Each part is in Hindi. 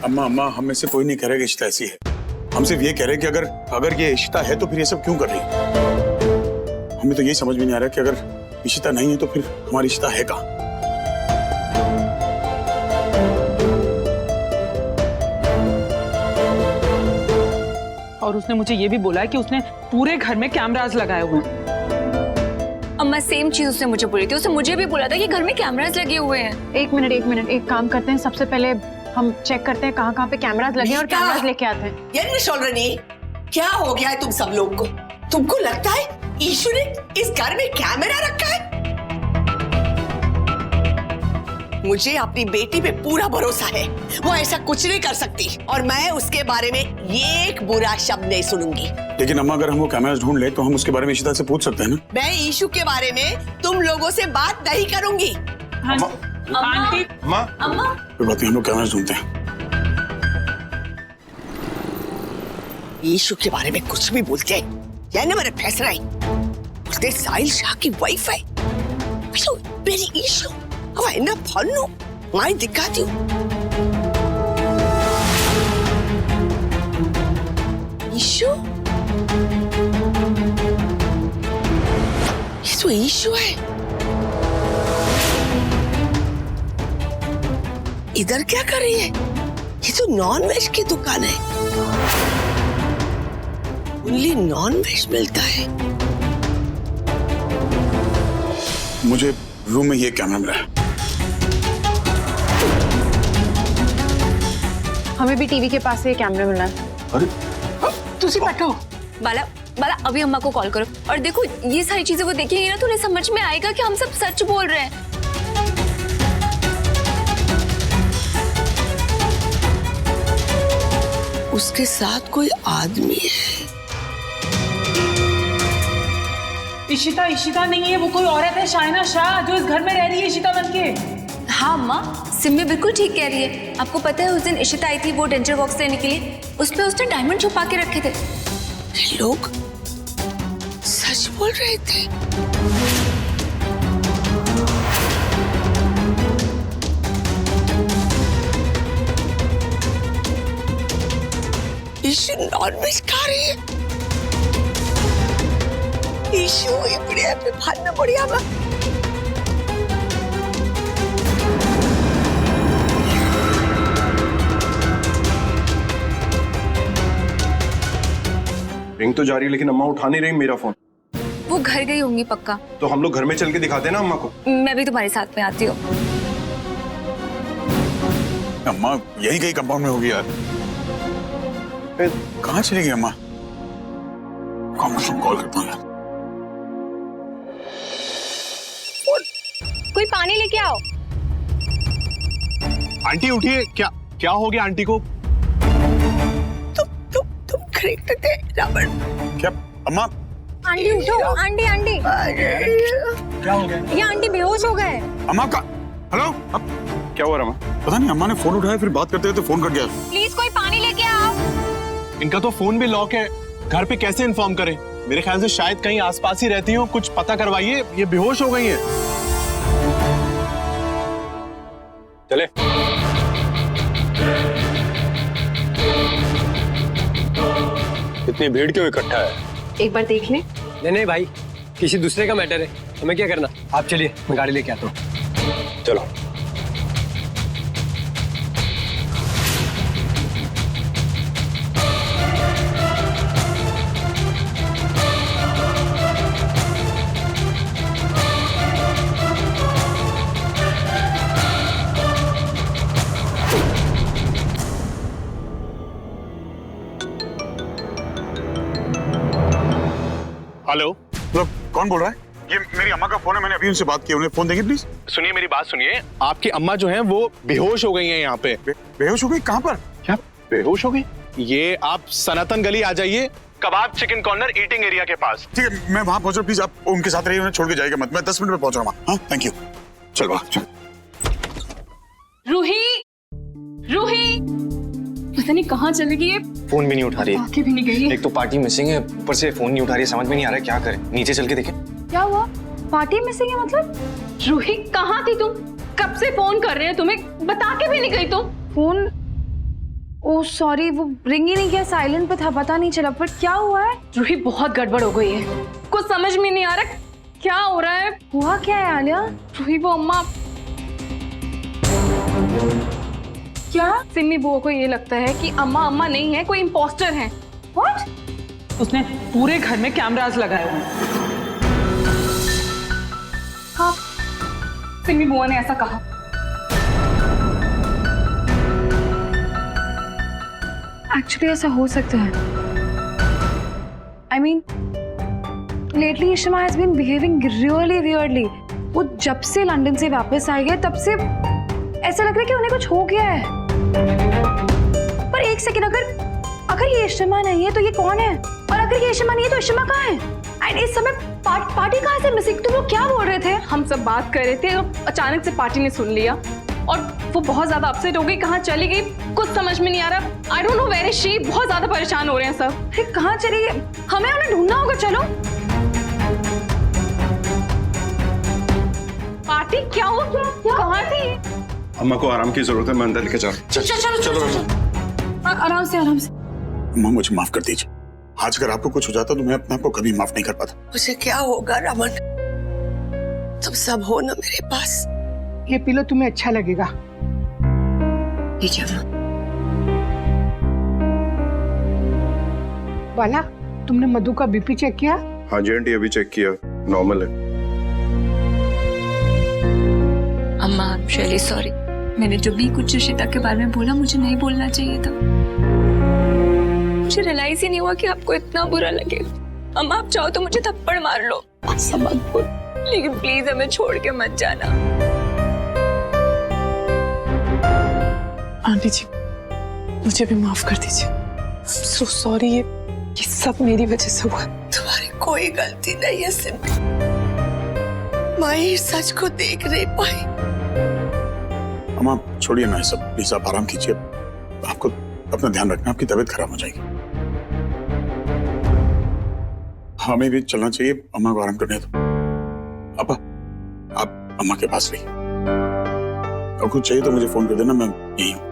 अम्मा अम्मा, हम में से कोई नहीं कह रहा कि इशिता ऐसी है। हम सिर्फ ये कह रहे हैं कि अगर ये इशिता है तो फिर ये सब क्यों कर रही है। हमें तो यही समझ में नहीं आ रहा कि अगर इशिता नहीं है तो फिर हमारी इशिता है कहाँ। और उसने मुझे ये भी बोला है कि उसने पूरे घर में कैमरास लगाए हुए हैं। अम्मा सेम चीज उसने मुझे बोली थी। उसने मुझे भी बोला था कि घर में कैमरास लगे हुए हैं। एक मिनट एक काम करते हैं, सबसे पहले हम चेक करते हैं कहाँ कहाँ पे कैमरास लगे हैं और कैमरास लेके आते हैं। क्या हो गया है तुम सब लोग को? तुमको लगता है ईशु ने इस घर में कैमरा रखा है? मुझे अपनी बेटी पे पूरा भरोसा है, वो ऐसा कुछ नहीं कर सकती और मैं उसके बारे में एक बुरा शब्द नहीं सुनूंगी। लेकिन अम्मा, अगर हम वो कैमरास ढूंढ ले तो हम उसके बारे में इशिता से पूछ सकते हैं ना। मैं ईशु के बारे में तुम लोगों से बात नहीं करूंगी। आंटी, कोई बात नहीं, हम लोग कैमरास ढूंढते हैं। ईशु के बारे में कुछ भी बोलते हैं, यह ना मेरा फैसला है। बोलते साहिल शाह की वाइफ है। मेरी ईशु ना फन्नू मैं दिखाती हूँ। ईशु, ये तो ईशु है। इधर क्या कर रही है? ये तो नॉन वेज की दुकान है। ओनली नॉन वेज मिलता है। मुझे रूम में ये कैमरा मिला है। हमें भी टीवी के पास से कैमरा मिला है। अरे तुझे पटो बाला बाला अभी अम्मा को कॉल करो और देखो ये सारी चीजें वो देखेंगे ना तो उन्हें समझ में आएगा कि हम सब सच बोल रहे हैं। उसके साथ कोई आदमी है। इशिता नहीं है, वो कोई औरत है, शाइना शाह, जो इस घर में रह रही है इशिता बनके। हाँ अम्मा, सिम्मी बिल्कुल ठीक कह रही है। आपको पता है उस दिन इशिता आई थी वो डेंजर बॉक्स लेने के लिए, उसपे उसने डायमंड छुपा के रखे थे। ये लोग सच बोल रहे थे। ईशु नॉनवेज खा रही है। ईशु इपड़े पे भान बढ़िया बा। रिंग तो जा रही है लेकिन अम्मा उठा नहीं रही मेरा फोन। वो घर गई होंगी पक्का। तो हम लोग घर में चल के दिखाते हैं ना अम्मा को। मैं भी तुम्हारे साथ में आती हूँ। अम्मा यही कहीं कंपाउंड में होगी यार। कहाँ चली गई अम्मा? कॉल करता हूँ। कोई पानी लेके आओ। आंटी उठिए, क्या हो गया आंटी को? तुम खरीदते थे रावण। क्या अम्मा? आंटी उठो, आंटी क्या हो गया? ये आंटी बेहोश हो गए। अम्मा का हेलो, अब क्या हुआ रमा? पता नहीं, अम्मा ने फोन उठाया फिर बात करते तो फोन कट गया। प्लीज कोई पानी लेके आओ। इनका तो फोन भी लॉक है, घर पे कैसे इन्फॉर्म करें? मेरे ख्याल से शायद कहीं आसपास ही रहती हो, कुछ पता करवाइए। ये बेहोश हो गई है। चले। इतनी भीड़ क्यों इकट्ठा है? एक बार देख ले। नहीं भाई, किसी दूसरे का मैटर है, हमें क्या करना। आप चलिए, मैं गाड़ी लेके आता हूँ। चलो। हेलो, मतलब कौन बोल रहा है? ये मेरी अम्मा का फोन है, मैंने अभी उनसे बात की। उन्हें फोन देंगे प्लीज। सुनिए मेरी बात सुनिए। आपकी अम्मा जो है वो बेहोश हो गई हैं यहाँ पे। बेहोश हो गई? कहाँ पर? क्या बेहोश हो गई? ये आप सनातन गली आ जाइए, कबाब चिकन कॉर्नर ईटिंग एरिया के पास। ठीक है, मैं वहाँ पहुँच रहा हूँ। प्लीज आप उनके साथ रहिए, उन्हें छोड़ के जाएगा मत। मैं 10 मिनट में पहुँच रहा हूँ। हाँ थैंक यू। चल वाह चल। रूही पता नहीं कहाँ चली गई है। फोन भी नहीं उठा रही है। आंखें भी नहीं गई है। एक तो पार्टी मिसिंग है, ऊपर से फोन नहीं उठा रही है। समझ में नहीं आ रहा है क्या करें। नीचे चल के देखें। क्या हुआ? पार्टी मिसिंग है मतलब? रूही कहाँ थी तुम? कब से फोन कर रहे हैं तुम्हें, बता के भी नहीं गई तुम। फोन ओह सॉरी, वो रिंग ही नहीं किया, साइलेंट पे था, पता नहीं चला। पर क्या हुआ है? रूही बहुत गड़बड़ हो गई है, कुछ समझ में नहीं आ रहा क्या हो रहा है। हुआ क्या है आलिया? रूही वो अम्मा, क्या सिमी बुआ को ये लगता है कि अम्मा अम्मा नहीं है, कोई इम्पोस्टर है। व्हाट? उसने पूरे घर में कैमरास लगाए हुए हैं। हाँ, सिमी बुआ ने ऐसा कहा। एक्चुअली ऐसा हो सकता है। I mean, lately Ishima has been behaving really weirdly. वो जब से लंदन से वापस आए गए तब से ऐसा लग रहा है कि उन्हें कुछ हो गया है। पर एक सेकंड, अगर ये इशिमा नहीं है तो ये कौन है? और अगर ये इशिमा नहीं है तो इशिमा कहाँ है? एंड इस समय पार्टी कहाँ से मिसिंग? तुम लोग क्या बोल रहे थे? हम सब बात कर रहे थे और अचानक से पार्टी ने सुन लिया और वो बहुत ज्यादा अपसेट हो गई, कहाँ चली गई कुछ समझ में नहीं आ रहा। I don't know where is she. बहुत ज्यादा परेशान हो रहे हैं सब। फिर कहाँ चली गई? हमें उन्हें ढूंढना होगा। चलो। पार्टी क्या हुआ? कहाँ थी? अम्मा को आराम की जरूरत है, मैं अंदर लेके जा रहा हूं। चलो। आराम से आराम से। अम्मा मुझे माफ कर दीजिए, आज अगर आपको कुछ हो जाता तो मैं अपने आप को कभी माफ नहीं कर पाता। मुझे क्या होगा रमन, तुम सब हो ना मेरे पास। ये पी लो, तुम्हें अच्छा लगेगा। बाला, तुमने मधु का बीपी चेक किया? हाँ जी आंटी, अभी चेक किया, नॉर्मल है। अम्मा आई एम रियली सॉरी, मैंने जो भी कुछ इशिता के बारे में बोला मुझे नहीं बोलना चाहिए था। मुझे रियलाइज ही नहीं हुआ कि आपको इतना बुरा लगेगा। अम्मा आप चाहो तो मुझे थप्पड़ मार लो, ऐसा मत बोल, लेकिन प्लीज हमें छोड़ के मत जाना। आंटी जी मुझे भी माफ कर दीजिए। सो सॉरी, ये सब मेरी वजह से हुआ। तुम्हारी कोई गलती नहीं है सिमी। माही सच को देख नहीं पाई। अम्मा छोड़िए ना ये सब, प्लीज आप आराम कीजिए। आपको अपना ध्यान रखना, आपकी तबीयत खराब हो जाएगी। हमें भी चलना चाहिए, अम्मा को आराम करने दो। पापा आप अम्मा के पास रहिए, और कुछ चाहिए तो मुझे फोन कर देना, मैं यहीं हूं।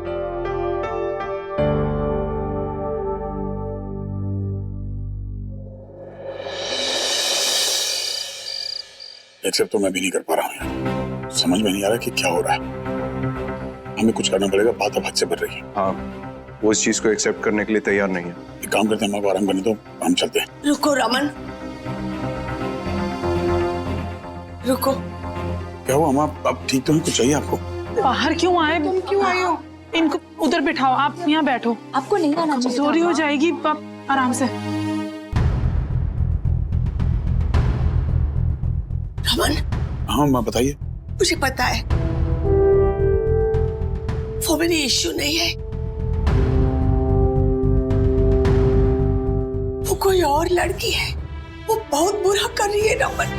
एक्सेप्ट तो मैं भी नहीं कर पा रहा हूँ यार, समझ में नहीं आ रहा कि क्या हो रहा है। हमें कुछ करना पड़ेगा, बात अब हद से बढ़ रही है। हाँ, वो इस चीज को एक्सेप्ट करने के लिए तैयार नहीं है। एक काम करते हैं, अम्मा को आराम करने दो, हम चलते हैं। रुको रमन, रुको। क्या हुआ अम्मा, आप ठीक तो हैं? कुछ चाहिए आपको? बाहर क्यों आए? तुम क्यों आए हो? इनको उधर बिठाओ, आप यहाँ बैठो। आपको नहीं आना चाहिए। चोरी हो जाएगी, आप आराम से। रमन, हाँ अम्मा बताइए। मुझे पता है वो मेरी इश्यू नहीं है, वो कोई और लड़की है। वो बहुत बुरा कर रही है रमन,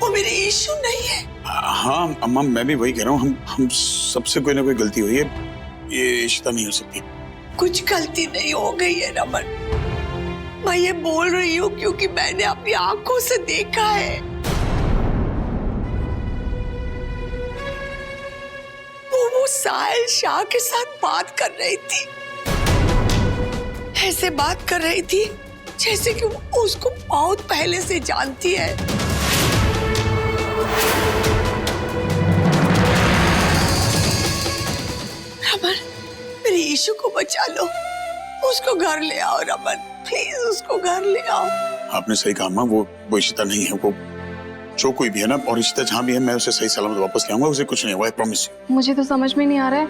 वो मेरी इश्यू नहीं है। हाँ अम्मा, मैं भी वही कह रहा हूँ, हम सबसे कोई ना कोई गलती हुई है, ये इशिता नहीं हो सकती। कुछ गलती नहीं हो गई है रमन, मैं ये बोल रही हूँ क्योंकि मैंने अपनी आंखों से देखा है। वो साहिल शाह के साथ बात कर रही थी, ऐसे बात कर रही थी जैसे कि वो उसको बहुत पहले से जानती है। रमन, मेरी ईशु को बचा लो, उसको घर ले आओ रमन, प्लीज उसको घर ले आओ। आपने सही कहा अम्मा, वो इशिता नहीं है, वो जो कोई भी है ना, और इशिता जहाँ भी है मैं उसे सही सलामत वापस ले आऊंगा, उसे कुछ नहीं हुआ, आई प्रॉमिस। मुझे तो समझ में नहीं आ रहा है,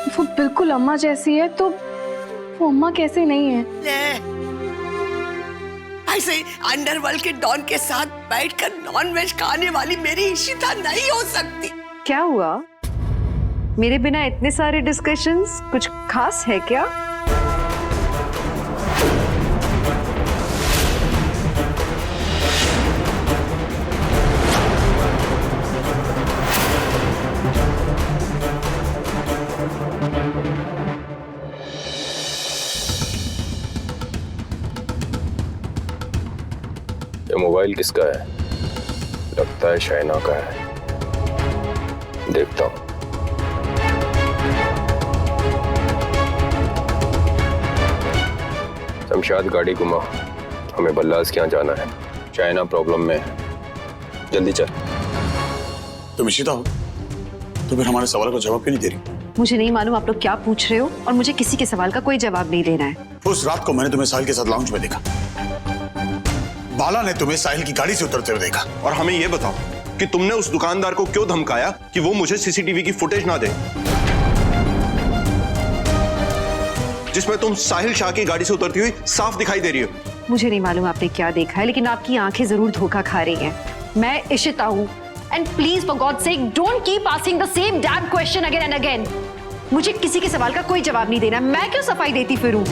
वो बिल्कुल अम्मा जैसी है तो वो अम्मा कैसे नहीं है? ऐसे अंडरवर्ल्ड के डॉन के साथ बैठकर नॉनवेज खाने वाली मेरी इशिता नहीं हो सकती। क्या हुआ? मेरे बिना इतने सारे डिस्कशंस, कुछ खास है क्या? ये मोबाइल किसका है? लगता है शाइना का है, देखता हूं। शमशाद गाड़ी घुमा, हमें बल्लाज के यहाँ जाना है। चाइना प्रॉब्लम में है, जल्दी चल। तुम इशिता हो तो फिर हमारे सवाल का जवाब क्यों नहीं दे रही? मुझे नहीं मालूम आप लोग क्या पूछ रहे हो और मुझे किसी के सवाल का कोई जवाब नहीं देना है। उस रात को मैंने तुम्हें साहिल के साथ लाउंज में देखा। बाला ने तुम्हें साहिल की गाड़ी से उतरते हुए देखा। और हमें यह बताओ कि तुमने उस दुकानदार को क्यों धमकाया कि वो मुझे सीसीटीवी की फुटेज ना दे, जिसमें तुम साहिल शाह की गाड़ी से उतरती हुई साफ दिखाई दे रही हो। मुझे नहीं मालूम आपने क्या देखा है, लेकिन आपकी आंखें जरूर धोखा खा रही हैं। मैं इशिता हूँ and please for God sake don't keep asking the same dam question again and again. मुझे किसी के सवाल का कोई जवाब नहीं देना। मैं क्यों सफाई देती फिरूं?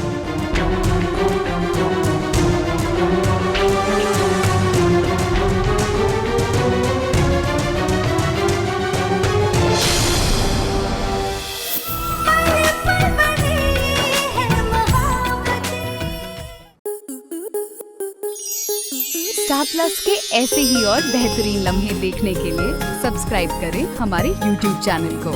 स्टार प्लस के ऐसे ही और बेहतरीन लम्हे देखने के लिए सब्सक्राइब करें हमारे YouTube चैनल को।